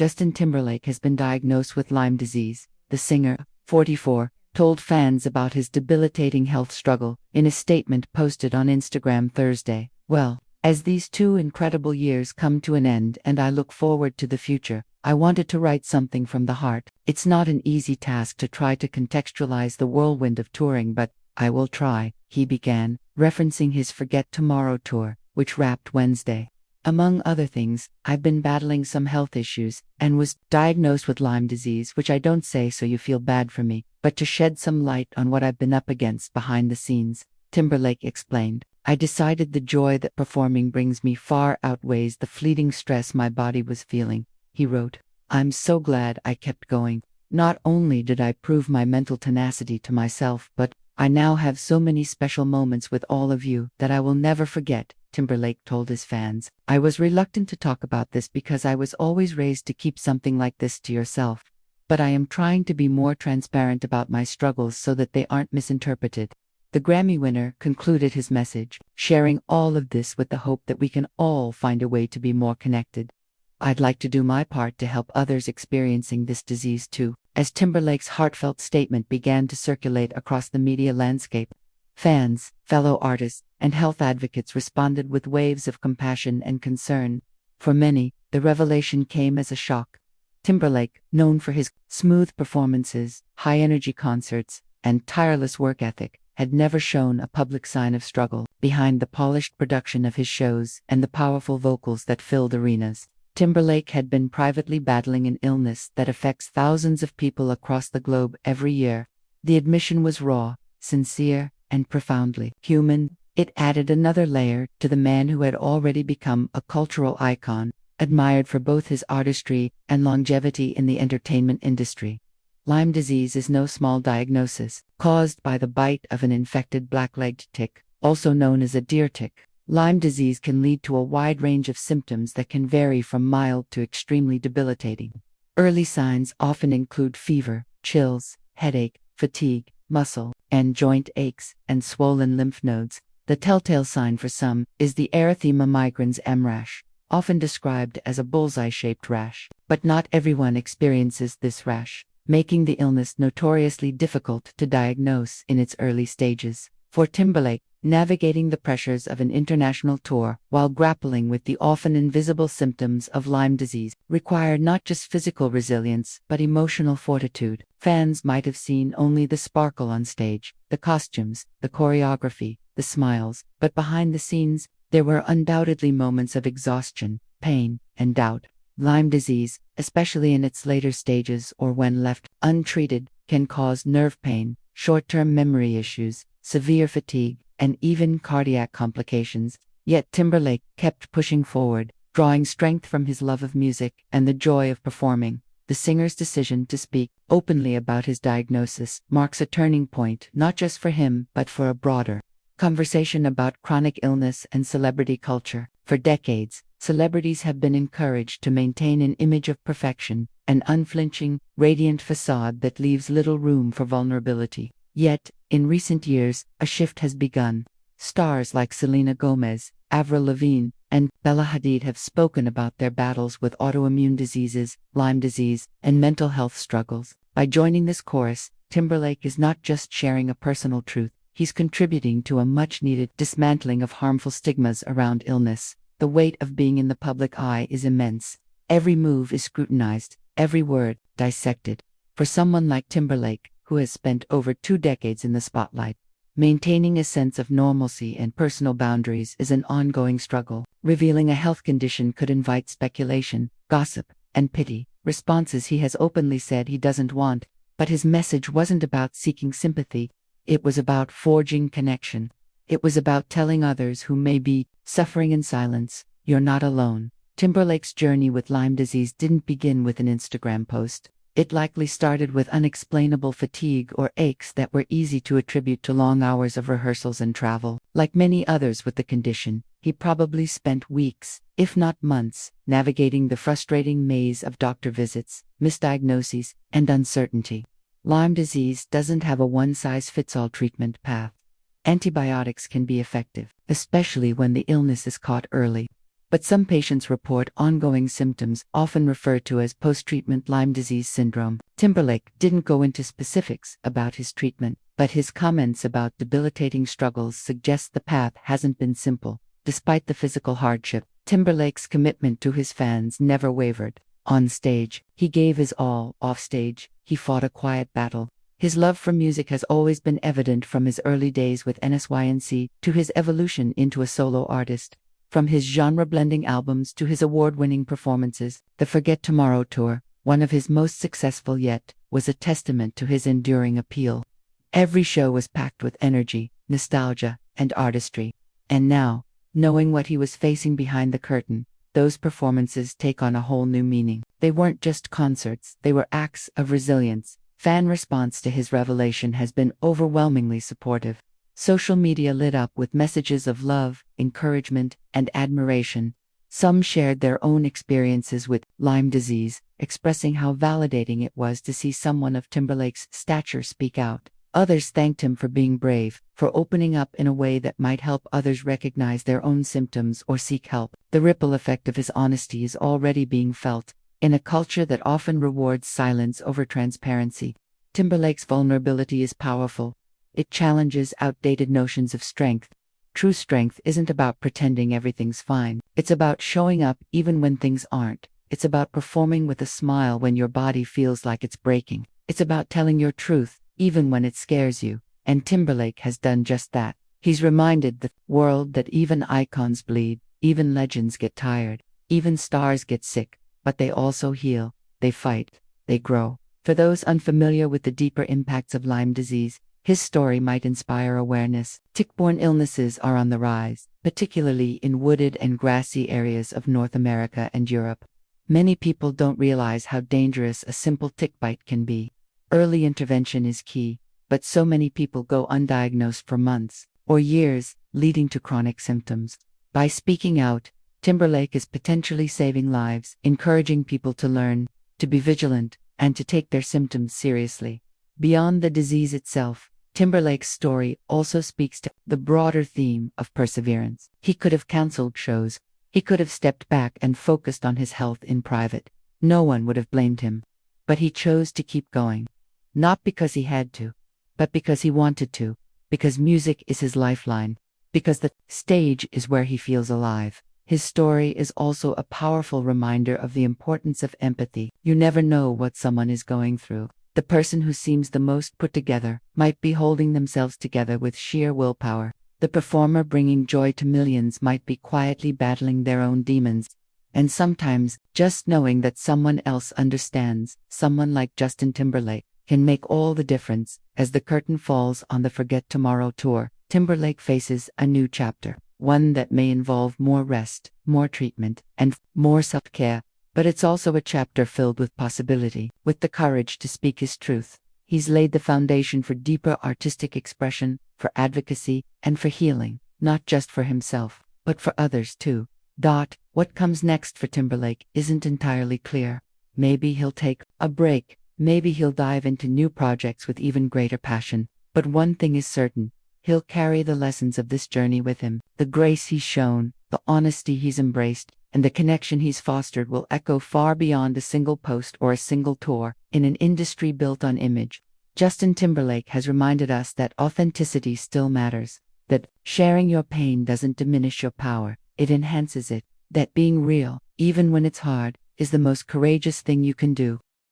Justin Timberlake has been diagnosed with Lyme disease. The singer, 44, told fans about his debilitating health struggle in a statement posted on Instagram Thursday. "Well, as these 2 incredible years come to an end and I look forward to the future, I wanted to write something from the heart. It's not an easy task to try to contextualize the whirlwind of touring, but I will try," he began, referencing his Forget Tomorrow tour, which wrapped Wednesday. "Among other things, I've been battling some health issues and was diagnosed with Lyme disease, which I don't say so you feel bad for me, but to shed some light on what I've been up against behind the scenes," Timberlake explained. "I decided the joy that performing brings me far outweighs the fleeting stress my body was feeling," he wrote. "I'm so glad I kept going. Not only did I prove my mental tenacity to myself, but I now have so many special moments with all of you that I will never forget," Timberlake told his fans. "I was reluctant to talk about this because I was always raised to keep something like this to yourself. But I am trying to be more transparent about my struggles so that they aren't misinterpreted." The Grammy winner concluded his message, sharing all of this with the hope that we can all find a way to be more connected. "I'd like to do my part to help others experiencing this disease too," as Timberlake's heartfelt statement began to circulate across the media landscape. Fans, fellow artists, and health advocates responded with waves of compassion and concern. For many, the revelation came as a shock. Timberlake, known for his smooth performances, high-energy concerts, and tireless work ethic, had never shown a public sign of struggle behind the polished production of his shows and the powerful vocals that filled arenas. Timberlake had been privately battling an illness that affects thousands of people across the globe every year. The admission was raw, sincere, and profoundly human. It added another layer to the man who had already become a cultural icon, admired for both his artistry and longevity in the entertainment industry. Lyme disease is no small diagnosis, caused by the bite of an infected black-legged tick, also known as a deer tick. Lyme disease can lead to a wide range of symptoms that can vary from mild to extremely debilitating. Early signs often include fever, chills, headache, fatigue, muscle and joint aches, and swollen lymph nodes. The telltale sign for some is the erythema migrans rash, often described as a bullseye-shaped rash. But not everyone experiences this rash, making the illness notoriously difficult to diagnose in its early stages. For Timberlake, navigating the pressures of an international tour while grappling with the often invisible symptoms of Lyme disease required not just physical resilience but emotional fortitude. Fans might have seen only the sparkle on stage, the costumes, the choreography, the smiles, but behind the scenes, there were undoubtedly moments of exhaustion, pain, and doubt. Lyme disease, especially in its later stages or when left untreated, can cause nerve pain, short-term memory issues, severe fatigue, and even cardiac complications. Yet Timberlake kept pushing forward, drawing strength from his love of music and the joy of performing. The singer's decision to speak openly about his diagnosis marks a turning point not just for him but for a broader conversation about chronic illness and celebrity culture. For decades, celebrities have been encouraged to maintain an image of perfection, an unflinching, radiant facade that leaves little room for vulnerability. Yet, in recent years, a shift has begun. Stars like Selena Gomez, Avril Lavigne, and Bella Hadid have spoken about their battles with autoimmune diseases, Lyme disease, and mental health struggles. By joining this chorus, Timberlake is not just sharing a personal truth, he's contributing to a much-needed dismantling of harmful stigmas around illness. The weight of being in the public eye is immense. Every move is scrutinized, every word dissected. For someone like Timberlake, who has spent over 2 decades in the spotlight, maintaining a sense of normalcy and personal boundaries is an ongoing struggle. Revealing a health condition could invite speculation, gossip, and pity, responses he has openly said he doesn't want. But his message wasn't about seeking sympathy, it was about forging connection. It was about telling others who may be suffering in silence, "You're not alone." Timberlake's journey with Lyme disease didn't begin with an Instagram post. It likely started with unexplainable fatigue or aches that were easy to attribute to long hours of rehearsals and travel. Like many others with the condition, he probably spent weeks, if not months, navigating the frustrating maze of doctor visits, misdiagnoses, and uncertainty. Lyme disease doesn't have a one-size-fits-all treatment path. Antibiotics can be effective, especially when the illness is caught early. but some patients report ongoing symptoms, often referred to as post-treatment Lyme disease syndrome. Timberlake didn't go into specifics about his treatment, but his comments about debilitating struggles suggest the path hasn't been simple. Despite the physical hardship, Timberlake's commitment to his fans never wavered. On stage, he gave his all. Off stage, he fought a quiet battle. His love for music has always been evident, from his early days with NSYNC to his evolution into a solo artist. From his genre-blending albums to his award-winning performances, the Forget Tomorrow tour, one of his most successful yet, was a testament to his enduring appeal. Every show was packed with energy, nostalgia, and artistry. And now, knowing what he was facing behind the curtain, those performances take on a whole new meaning. They weren't just concerts, they were acts of resilience. Fan response to his revelation has been overwhelmingly supportive. Social media lit up with messages of love, encouragement, and admiration. Some shared their own experiences with Lyme disease, expressing how validating it was to see someone of Timberlake's stature speak out. Others thanked him for being brave, for opening up in a way that might help others recognize their own symptoms or seek help. The ripple effect of his honesty is already being felt. In a culture that often rewards silence over transparency, Timberlake's vulnerability is powerful. It challenges outdated notions of strength. True strength isn't about pretending everything's fine. It's about showing up even when things aren't. It's about performing with a smile when your body feels like it's breaking. It's about telling your truth, even when it scares you. And Timberlake has done just that. He's reminded the world that even icons bleed, even legends get tired, even stars get sick, but they also heal, they fight, they grow. For those unfamiliar with the deeper impacts of Lyme disease, his story might inspire awareness. Tick-borne illnesses are on the rise, particularly in wooded and grassy areas of North America and Europe. Many people don't realize how dangerous a simple tick bite can be. Early intervention is key, but so many people go undiagnosed for months or years, leading to chronic symptoms. By speaking out, Timberlake is potentially saving lives, encouraging people to learn, to be vigilant, and to take their symptoms seriously. Beyond the disease itself, Timberlake's story also speaks to the broader theme of perseverance. He could have canceled shows. He could have stepped back and focused on his health in private. No one would have blamed him. But he chose to keep going. Not because he had to, but because he wanted to. Because music is his lifeline. Because the stage is where he feels alive. His story is also a powerful reminder of the importance of empathy. You never know what someone is going through. The person who seems the most put together might be holding themselves together with sheer willpower. The performer bringing joy to millions might be quietly battling their own demons. And sometimes, just knowing that someone else understands, someone like Justin Timberlake, can make all the difference. As the curtain falls on the Forget Tomorrow tour, Timberlake faces a new chapter, one that may involve more rest, more treatment, and more self-care. But it's also a chapter filled with possibility. With the courage to speak his truth, he's laid the foundation for deeper artistic expression, for advocacy, and for healing, not just for himself, but for others too. What comes next for Timberlake isn't entirely clear. Maybe he'll take a break, maybe he'll dive into new projects with even greater passion. But one thing is certain, he'll carry the lessons of this journey with him. The grace he's shown, the honesty he's embraced, and the connection he's fostered will echo far beyond a single post or a single tour. In an industry built on image, Justin Timberlake has reminded us that authenticity still matters, that sharing your pain doesn't diminish your power, it enhances it, that being real, even when it's hard, is the most courageous thing you can do.